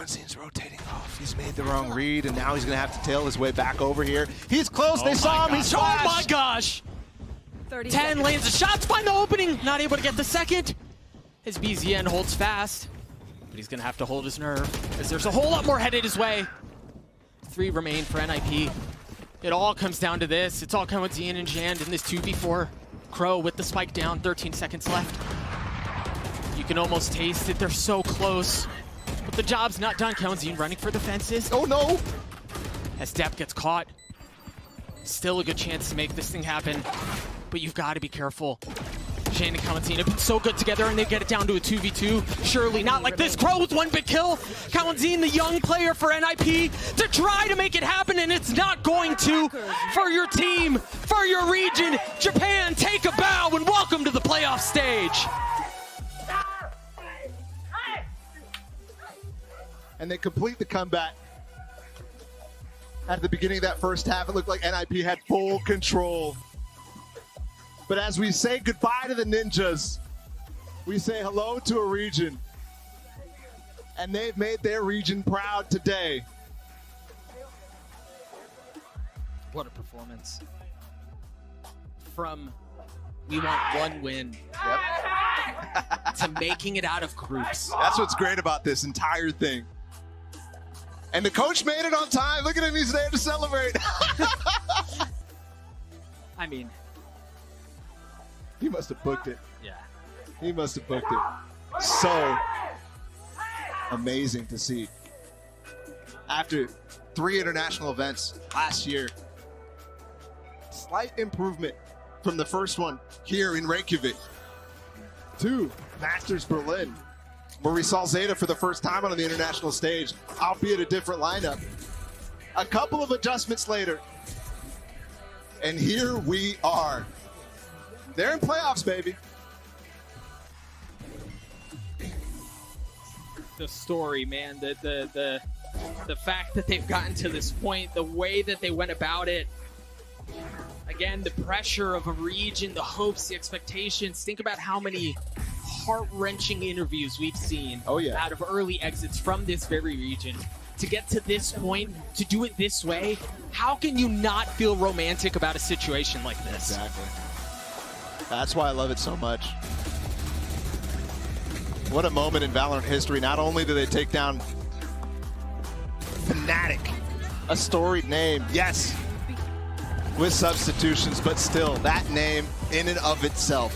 Kawanzin's rotating off. He's made the wrong read, and now he's going to have to tail his way back over here. He's close. They saw him. He's flashed. Oh my gosh! 10 lands the shots, find the opening. Not able to get the second. His BZN holds fast, but he's going to have to hold his nerve as there's a whole lot more headed his way. 3 remain for NIP. It all comes down to this. It's all coming with Zian and Jand in this 2v4. Crow with the spike down, 13 seconds left. You can almost taste it. They're so close. But the job's not done. Kawanzin running for the fences. Oh no! As Depp gets caught. Still a good chance to make this thing happen. But you've got to be careful. Shane and Kawanzin have been so good together, and they get it down to a 2v2. Surely not like this. Crow with 1 big kill. Kawanzin, the young player for NIP, to try to make it happen, and it's not going to. For your team, for your region, Japan, take a bow and welcome to the playoff stage. And they complete the comeback. At the beginning of that first half, it looked like NIP had full control. But as we say goodbye to the Ninjas, we say hello to a region. And they've made their region proud today. What a performance. From we want 1 win to making it out of groups. That's what's great about this entire thing. And the coach made it on time. Look at him, he's there to celebrate. I mean, he must have booked it. yeah. He must have booked it. So amazing to see. After 3 international events last year, slight improvement from the first one here in Reykjavik to Masters Berlin, where we saw Zeta for the first time on the international stage, albeit a different lineup. A couple of adjustments later, and here we are. They're in playoffs, baby. The story, man, the fact that they've gotten to this point, the way that they went about it. Again, the pressure of a region, the hopes, the expectations. Think about how many heart-wrenching interviews we've seen out of early exits from this very region. To get to this point, to do it this way, how can you not feel romantic about a situation like this? Exactly. That's why I love it so much. What a moment in Valorant history. Not only do they take down Fnatic, a storied name, yes, with substitutions, but still, that name in and of itself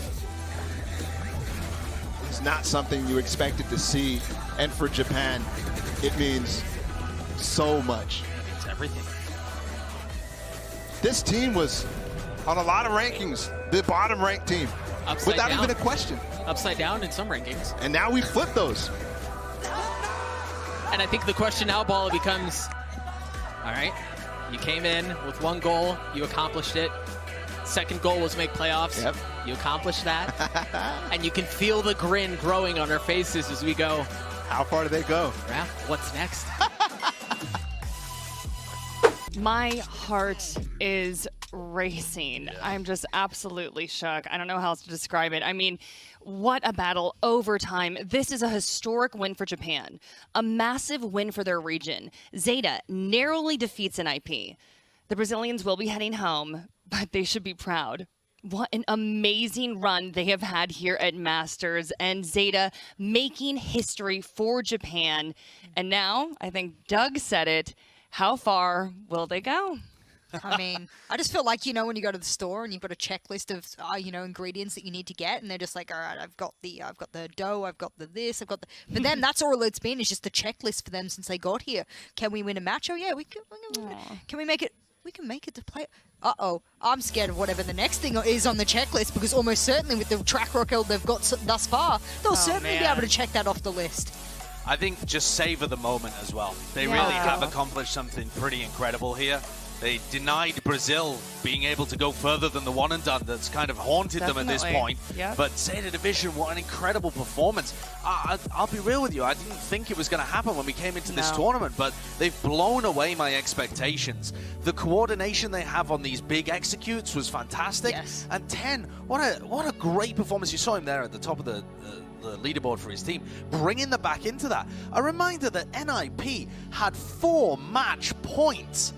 is not something you expected to see. And for Japan, it means so much. It's everything. This team was on a lot of rankings, the bottom ranked team, without even a question. Upside down in some rankings. And now we flip those. And I think the question now, Bala, becomes, all right, you came in with 1 goal, you accomplished it. Second goal was make playoffs. Yep. You accomplished that. And you can feel the grin growing on our faces as we go. How far do they go? Raph, what's next? My heart is racing. I'm just absolutely shook. I don't know how else to describe it. I mean, what a battle, overtime. This is a historic win for Japan, a massive win for their region. Zeta narrowly defeats NIP. The Brazilians will be heading home, but they should be proud. What an amazing run they have had here at Masters, and Zeta making history for Japan. And now, I think Doug said it, how far will they go? I mean, I just feel like, you know, when you go to the store and you've got a checklist of, you know, ingredients that you need to get, and they're just like, all right, I've got the dough, I've got the this, I've got the. For them, that's all it's been, is just the checklist for them since they got here. Can we win a match? Oh yeah, we can. Can we make it? We can make it to play. Uh-oh, I'm scared of whatever the next thing is on the checklist, because almost certainly with the track record they've got thus far, they'll certainly be able to check that off the list. I think just savor the moment as well. They really have accomplished something pretty incredible here. They denied Brazil being able to go further than the one and done that's kind of haunted them at this point. Yep. But Zeta Division, what an incredible performance. I'll be real with you, I didn't think it was going to happen when we came into this tournament, but they've blown away my expectations. The coordination they have on these big executes was fantastic. Yes. And 10, what a great performance. You saw him there at the top of the the leaderboard for his team, bringing them back into that. A reminder that NIP had 4 match points.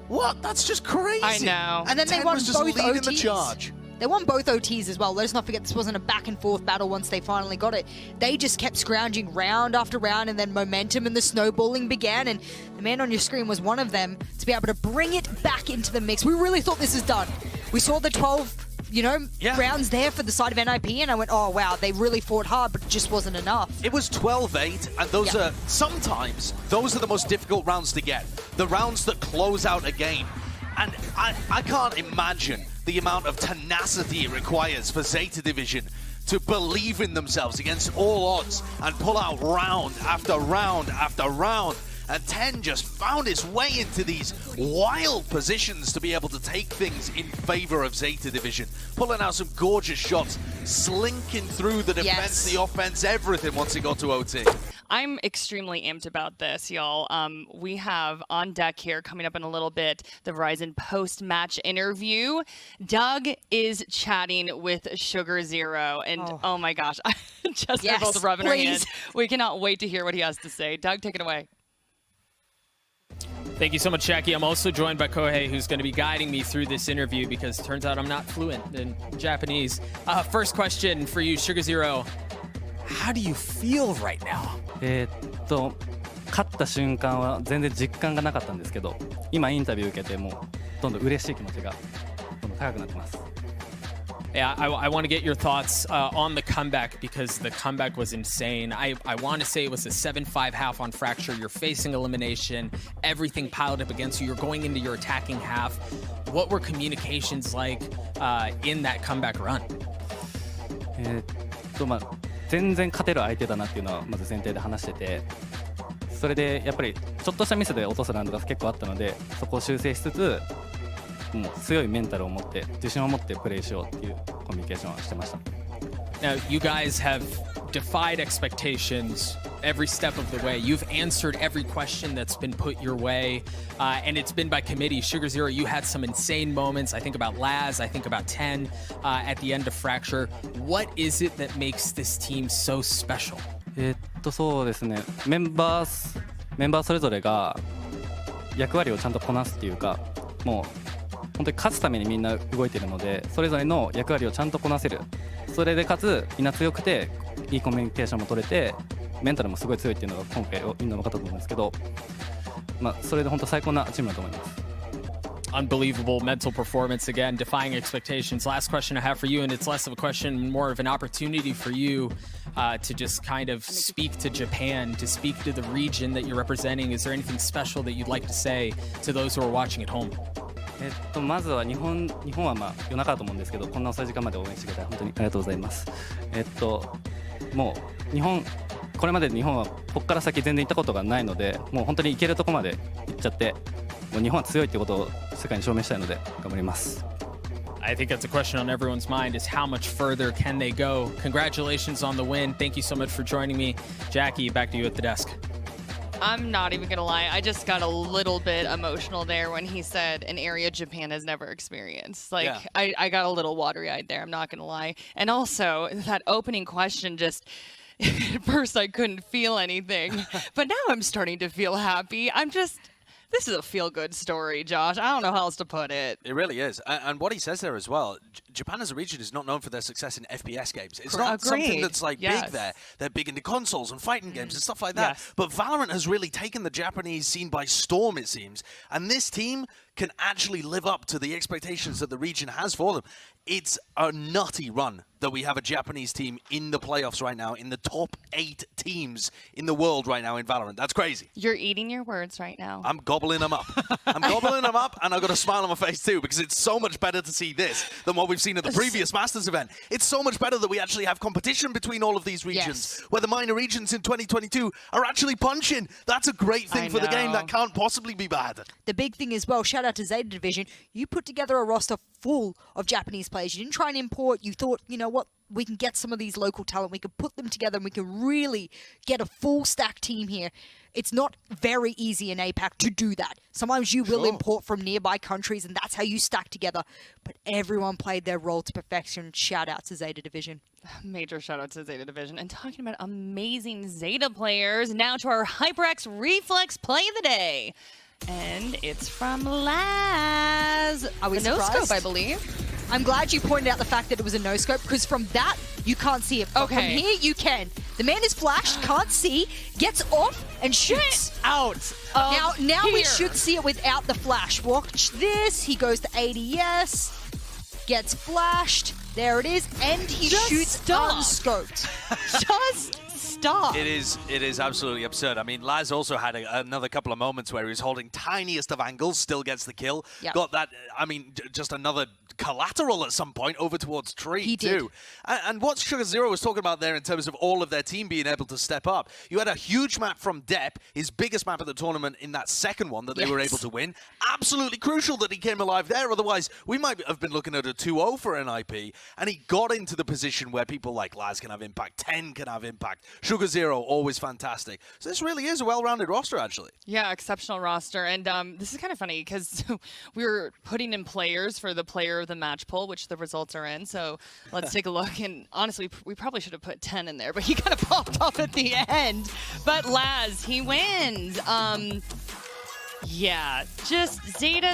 What? That's just crazy. I know. And then they 10 won was just both leading OTs. the charge. They won both OTs as well. Let's not forget this wasn't a back and forth battle once they finally got it. They just kept scrounging round after round, and then momentum and the snowballing began, and the man on your screen was one of them to be able to bring it back into the mix. We really thought this is done. We saw the 12, rounds there for the side of NIP, and I went, oh wow, they really fought hard, but it just wasn't enough. It was 12-8, and those are sometimes those are the most difficult rounds to get. The rounds that close out a game. And I can't imagine the amount of tenacity it requires for Zeta Division to believe in themselves against all odds and pull out round after round after round. And 10 just found its way into these wild positions to be able to take things in favor of Zeta Division. Pulling out some gorgeous shots, slinking through the defense, the offense, everything once it got to OT. I'm extremely amped about this, y'all. We have on deck here, coming up in a little bit, the Verizon post-match interview. Doug is chatting with Sugar Zero, and oh my gosh, just they're both rubbing her hands. We cannot wait to hear what he has to say. Doug, take it away. Thank you so much, Jackie. I'm also joined by Kohei, who's going to be guiding me through this interview because it turns out I'm not fluent in Japanese. First question for you, Sugar Zero. How do you feel right now? 勝った瞬間は全然実感がなかったんですけど、今インタビュー受けてもうどんどん嬉しい気持ちがどんどん高くなってます。Yeah, I want to get your thoughts on the comeback because the comeback was insane. I want to say it was a 7-5 half on Fracture. You're facing elimination. Everything piled up against you. You're going into your attacking half. What were communications like in that comeback run? 全然勝てる相手だなっていうのはまず前提で話してて、それでやっぱりちょっとしたミスで落とすラウンドが結構あったので、そこを修正しつつ、もう強いメンタルを持って自信を持ってプレーしようっていうコミュニケーションをしてました。Now, you guys have defied expectations every step of the way. You've answered every question that's been put your way, and it's been by committee. Sugar Zero, you had some insane moments. I think about Laz, I think about 10 at the end of Fracture. What is it that makes this team so special? そうですね、メンバーそれぞれが役割をちゃんとこなすっていうか、もう本当に勝つためにみんな動いてるので、それぞれの役割をちゃんとこなせる。それでかつみんな強くていいコミュニケーションも取れて、メンタルもすごい強いっていうのが今回みんな分かったと思うんですけど、それで本当最高なチームだと思います。Unbelievable mental performance again, defying expectations. Last question I have for you, and it's less of a question, more of an opportunity for you to just kind of speak to Japan, to speak to the region that you're representing. Is there anything special that you'd like to say to those who are watching at home? まずは日本は夜中だと思うんですけど、こんな遅い時間まで応援してくれて本当にありがとうございます。もうこれまで日本はここから先全然行ったことがないので、もう本当に行けるとこまで行っちゃって、もう日本は強いってことを世界に証明したいので頑張ります。I think that's a question on everyone's mind is how much further can they go? Congratulations on the win. Thank you so much for joining me. Jackie, back to you at the desk. I'm not even gonna lie, I just got a little bit emotional there when he said an area Japan has never experienced. Like, yeah. I got a little watery-eyed there, I'm not gonna lie. And also, that opening question just... At first I couldn't feel anything, but now I'm starting to feel happy. This is a feel-good story, Josh. I don't know how else to put it. It really is. And what he says there as well, Japan as a region is not known for their success in FPS games. It's not something that's like big there. They're big into consoles and fighting games and stuff like that. Yes. But Valorant has really taken the Japanese scene by storm, it seems. And this team can actually live up to the expectations that the region has for them. It's a nutty run that we have a Japanese team in the playoffs right now, in the top 8 teams in the world right now in Valorant. That's crazy. You're eating your words right now. I'm gobbling them up. I'm gobbling them up, and I've got a smile on my face too, because it's so much better to see this than what we've seen at the previous Masters event. It's so much better that we actually have competition between all of these regions, where the minor regions in 2022 are actually punching. That's a great thing for the game. That can't possibly be bad. The big thing as well, shout out to Zeta Division, you put together a roster full of Japanese players. You didn't try and import. You thought, you know what, get some of these local talent. We can put them together, and we can really get a full stack team here. It's not very easy in APAC to do that. Sometimes you will import from nearby countries, and that's how you stack together. But everyone played their role to perfection. Shout out to Zeta Division. Major shout out to Zeta Division. And talking about amazing Zeta players, now to our HyperX Reflex Play of the Day. And it's from Laz. Are we no surprised? scope, I believe. I'm glad you pointed out the fact that it was a no-scope, because from that, you can't see it. But Okay. from here, you can. The man is flashed, can't see, gets off, and shoots. Out. Now we here. should see it without the flash. Watch this. He goes to ADS, gets flashed. There it is, and he Just shoots stop. unscoped. Just stop. It is absolutely absurd. I mean, Laz also had another couple of moments where he was holding tiniest of angles, still gets the kill. Yep. Got that, I mean, just another collateral at some point over towards Tree, He too. did. And what Sugar Zero was talking about there in terms of all of their team being able to step up, you had a huge map from Depp, his biggest map of the tournament in that second one that they were able to win. Absolutely crucial that he came alive there. Otherwise, we might have been looking at a 2-0 for NIP. And he got into the position where people like Laz can have impact, 10 can have impact. Sugar Zero, always fantastic. So this really is a well-rounded roster, actually. Yeah, exceptional roster. And this is kind of funny because we were putting in players for the player of the match poll, which the results are in. So let's take a look. And honestly, we probably should have put 10 in there, but he kind of popped off at the end. But Laz, he wins. Yeah, just Zeta.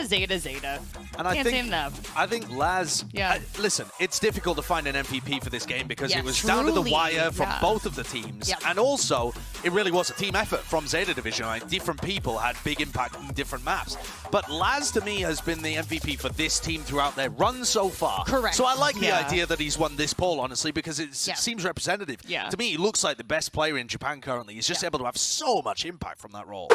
And Can't say enough. I think Laz, Yeah. listen, it's difficult to find an MVP for this game because Yeah, it was down to the truly, wire from yeah. both of the teams. Yep. And also, it really was a team effort from Zeta Division. Like, different people had big impact in different maps. But Laz, to me, has been the MVP for this team throughout their run so far. Correct. So I like the Yeah. idea that he's won this poll, honestly, because it Yeah. seems representative. Yeah. To me, he looks like the best player in Japan currently. He's just able to have so much impact from that role.